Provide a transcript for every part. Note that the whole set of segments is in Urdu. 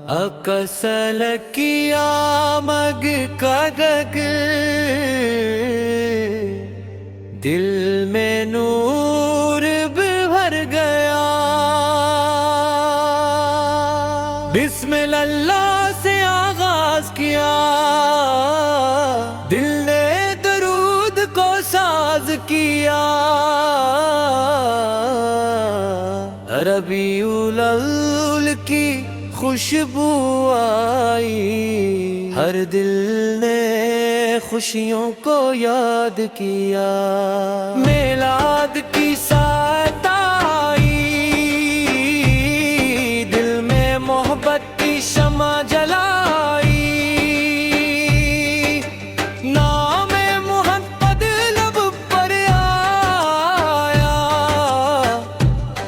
اکسل کیا مگ کدگ دل میں نور بھر گیا، بسم اللہ سے آغاز کیا، دل نے درود کو ساز کیا، ربیع الاول کی خوشبو آئی، ہر دل نے خوشیوں کو یاد کیا، میلاد کی ساعت آئی، دل میں محبت کی شمع جلائی، نام محمد لب پر آیا،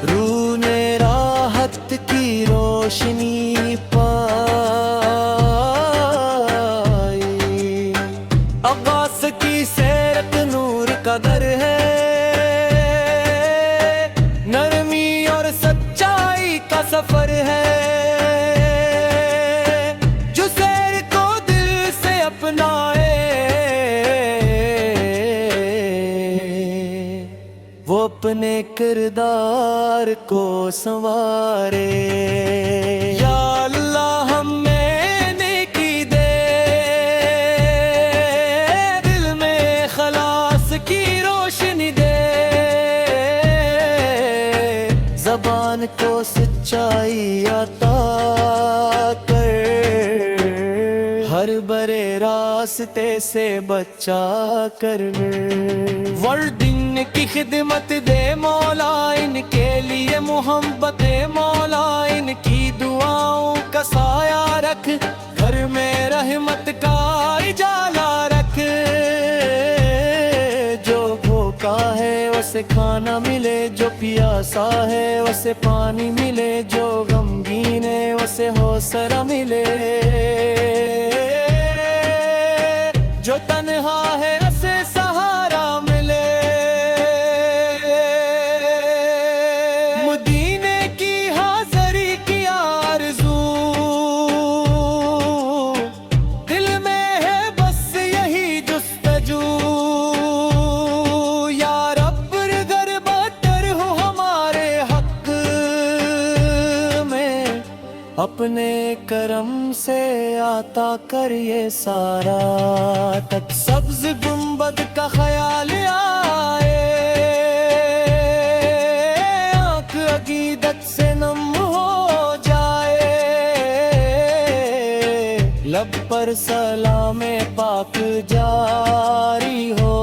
روح نے راحت کی روشنی عباس کی سیرت نور کا در ہے، نرمی اور سچائی کا سفر ہے، جو سیر کو دل سے اپنائے وہ اپنے کردار کو سنوارے، یا اللہ ہمیں زبان کو سچائی عطا کر، ہر برے راستے سے بچا کر، وردن کی خدمت دے مولا، ان کے لیے محبت مولا، ان کی دعاؤں کا سایہ رکھ، گھر میں رحمت کا اجالا رکھ، جو بھوکا ہے اسے کھانا ملے، جو پیاسا ہے اسے پانی ملے، جو غمگین ہے اسے حوصلہ ملے، جو تنہا ہے اسے سہارا ملے، مدینے کی حاضری کی آرزو دل میں ہے، بس یہی جستجو، اپنے کرم سے عطا کر یہ سارا، تک سبز گنبد کا خیال آئے، آنکھ عقیدت سے نم ہو جائے، لب پر سلام پاک جاری ہو،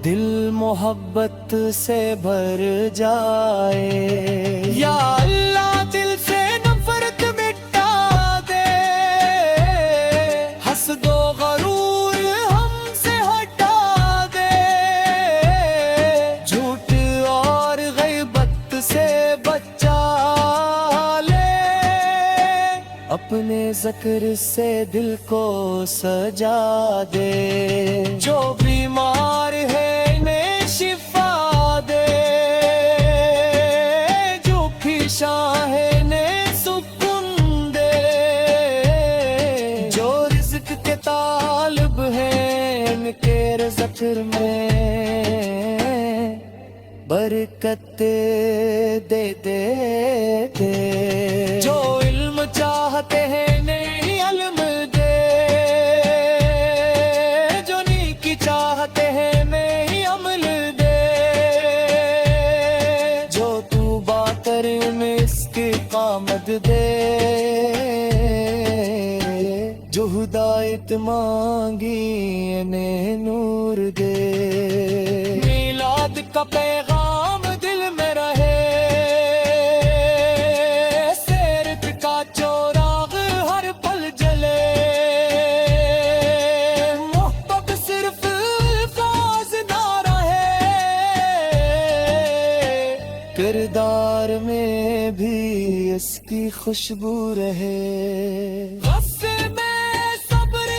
دل محبت سے بھر جائے، یا اللہ دل سے نفرت مٹا دے، حسد و غرور ہم سے ہٹا دے، جھوٹ اور غیبت سے بچا لے، اپنے ذکر سے دل کو سجا دے، جو بیمار ہے انہیں شفا دے، جو پیشاں ہے انہیں سکون دے، جو رزق کے طالب ہیں ان کے رزق میں برکت دے دے دے، جو علم چاہتے ہیں انہیں علم دے، جو نیکی چاہتے ہیں انہیں عمل دے، جو توبہ کر انہیں استقامت دے، جو ہدایت مانگی انہیں نور دے، میلاد کا پیغام دل میں رہے، سیرت کا چوراغ ہر پل جلے، محبت صرف الفاظ نہ رہے، کردار میں بھی اس کی خوشبو رہے، غصے میں صبر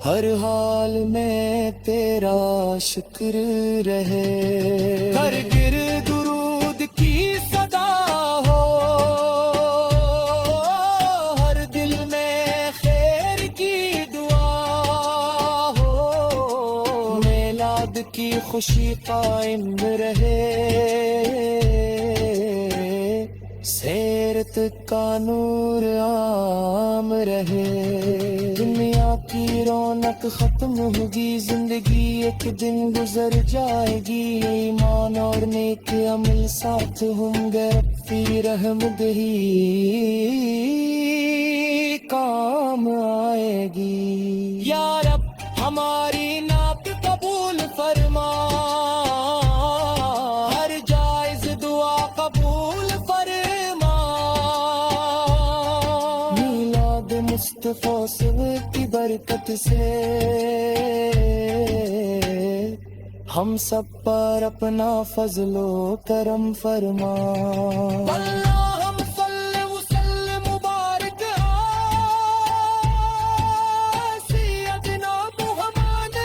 ہر حال میں تیرا شکر رہے، ہر گر درود کی صدا ہو، ہر دل میں خیر کی دعا ہو، میلاد کی خوشی قائم رہے، سیرت کا نور عام رہے، دنیا کی رونق ختم ہوگی، زندگی ایک دن گزر جائے گی، ایمان اور نیک عمل ساتھ ہوں گے، اپنی رحم دہی کام آئے گی، یا رب ہماری نعت قبول فرما، ہر جائز دعا قبول فرما، میلاد مصطفیٰ کی برکت سے ہم سب پر اپنا فضل و کرم فرما، اللہم صلی وسلم مبارک سیدنا محمد،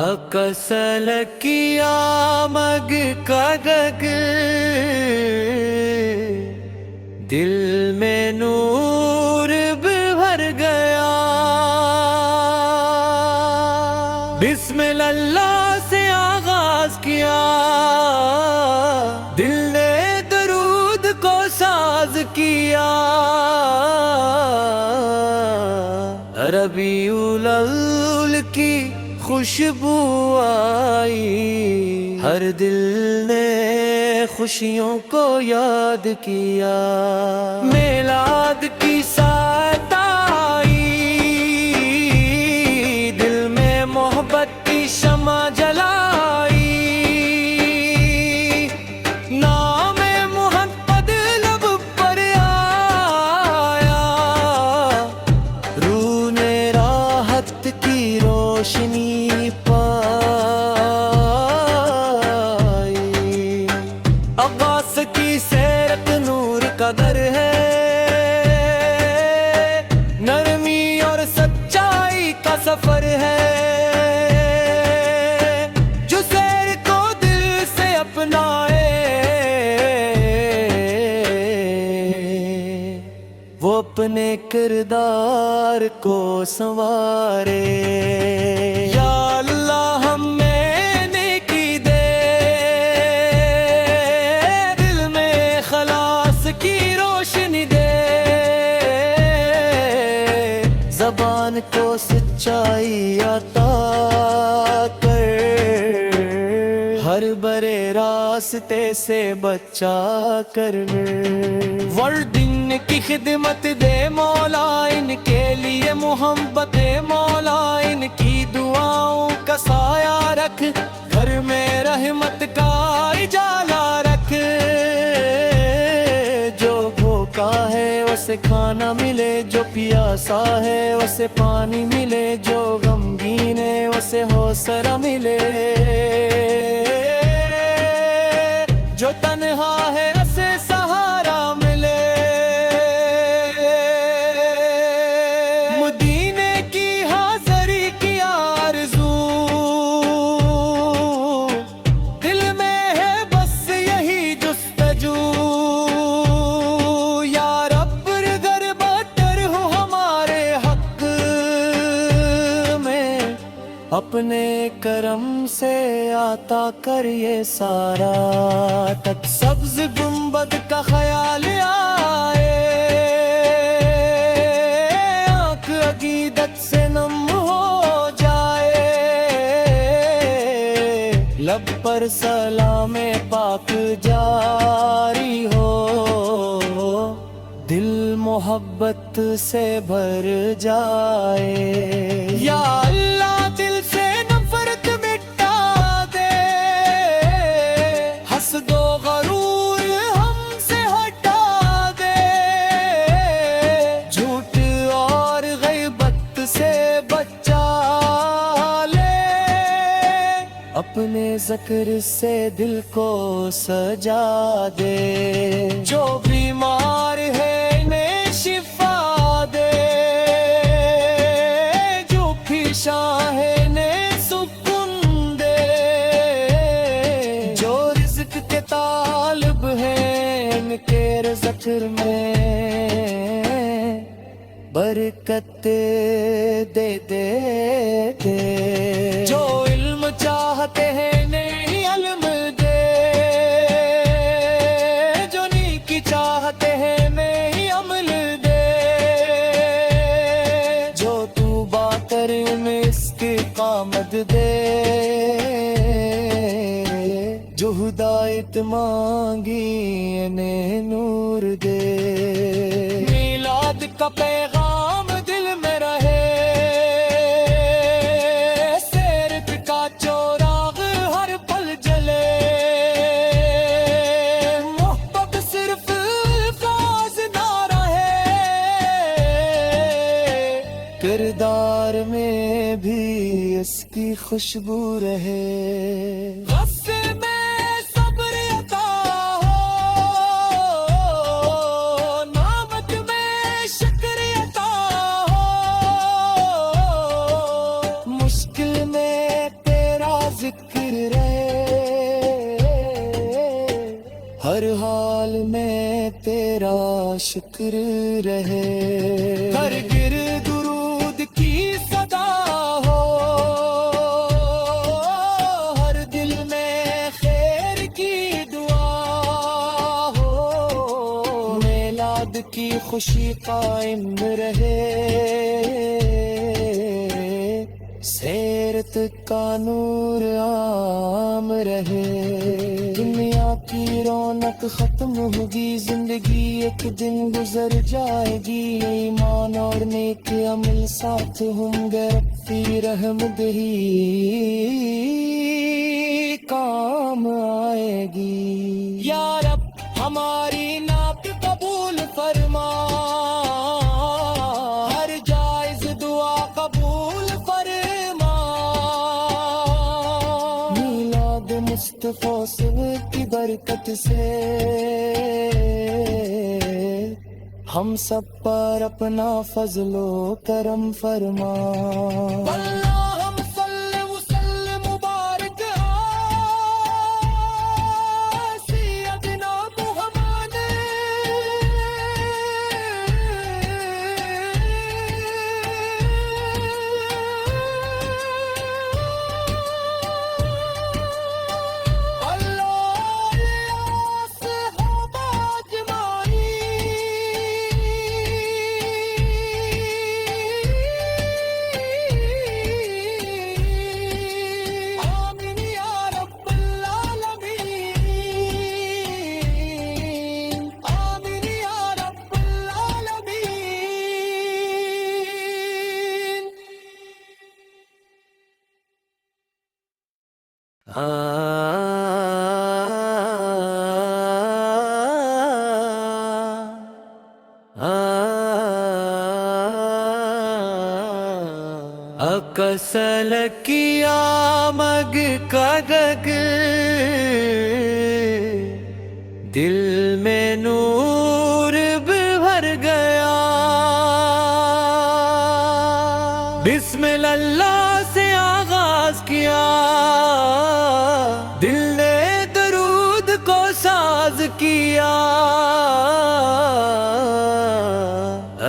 اکسل کیا مگ کدگ، دل میں نور بھر گیا، بسم اللہ سے آغاز کیا، دل نے درود کو ساز کیا، ربیع الاول کی خوشبو آئی، ہر دل نے خوشیوں کو یاد کیا، میلاد کی ساعت آئی، دل میں محبت کی شمع جلائی، نام محمد لب پر آیا، روح نے راحت کی روشنی کی سیرت نور کا در ہے، نرمی اور سچائی کا سفر ہے، جو سیر کو دل سے اپنائے وہ اپنے کردار کو سنوارے، یا اللہ ہمیں زبان کو سچائی عطا کر، ہر برے راستے سے بچا کر، وردن کی خدمت دے مولا، ان کے لیے محبت مولا، ان کی دعاؤں کا سایہ رکھ، گھر میں رحمت کا اجالا رکھ، جو بھوکا ہے اسے کھانا ملے، جو پیاسا ہے اسے پانی ملے، جو غمگین ہے اسے حوصلہ ملے، جو تنہا ہے اسے سہارا ملے، مدینے کی حاضری کی آرزو دل میں ہے، بس یہی جستجو، اپنے کرم سے عطا کر یہ سارا تک، سبز گنبد کا خیال آ پر سلام پاک جاری ہو، دل محبت سے بھر جائے۔ یا اللہ دل سے نفرت مٹا دے، حسد و غرور ہم سے ہٹا دے، جھوٹ اور غیبت سے بچا لے، اپنے ذکر سے دل کو سجا دے۔ جو بیمار ہے شفا دے، جو پیشاں ہے انہیں سکون دے، جو رزق کے طالب ہیں ان کے رزق میں برکت دے دے دے، جو علم چاہتے ہیں انہیں علم دے، جو نیکی چاہتے ہیں استقامت دے، جو ہدایت مانگی انہیں نور دے۔ میلاد کا پیغام دل میں رہے، سیرت کا چوراغ ہر پل جلے، محبت صرف الفاظ نہ رہے، کردار میں بھی اس کی خوشبو رہے۔ غصے میں صبر عطا ہو، نعمت میں شکر عطا ہو، مشکل میں تیرا ذکر رہے، ہر حال میں تیرا شکر رہے، ہر گرد درود کی صدا ہو، ہر دل میں خیر کی دعا ہو، میلاد کی خوشی قائم رہے، سیرت کا نور عام رہے، دنیا کی رونق ختم ہوگی، زندگی ایک دن گزر جائے گی، ایمان اور نیک عمل ساتھ ہوں گے، ربی رحم دہی کام آئے گی۔ یا رب ہماری نعت قبول فرما، ہر جائز دعا قبول فرما، میلاد مصطفیٰ کی برکت سے ہم سب پر اپنا فضل و کرم فرما۔ اللہم صلی وسلم مبارک سیدنا محمد، کسل کیا مگ کدگ دل میں نور بھر گیا، بسم اللہ سے آغاز کیا، دل نے درود کو ساز کیا،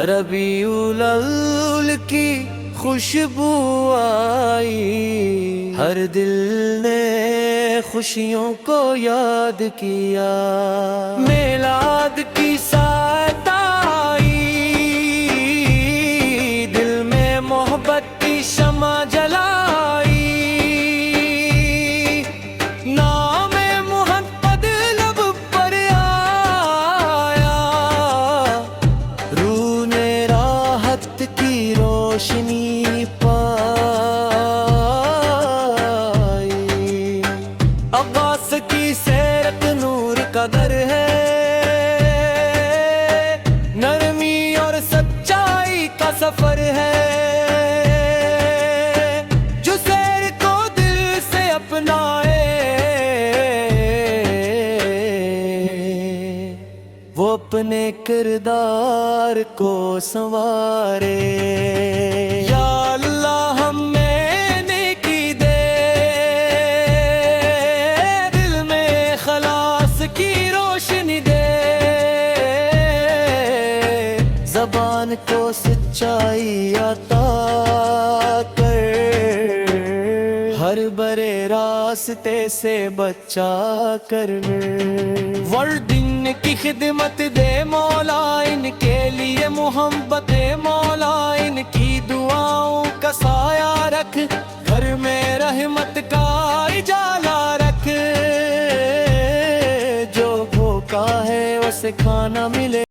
ربیع الاول کی خوشبو آئی، ہر دل نے خوشیوں کو یاد کیا، میلاد کی ساعت آئی، دل میں محبت کی شمع جلائی، سفر ہے، جو سیر کو دل سے اپنائے وہ اپنے کردار کو سنوارے۔ یا اللہ ہمیں نیکی دے، دل میں خلاص کی روشنی دے، زبان کو سچائی عطا کر، ہر برے راستے سے بچا کر، وردن کی خدمت دے مولا، ان کے لیے محبت مولا، ان کی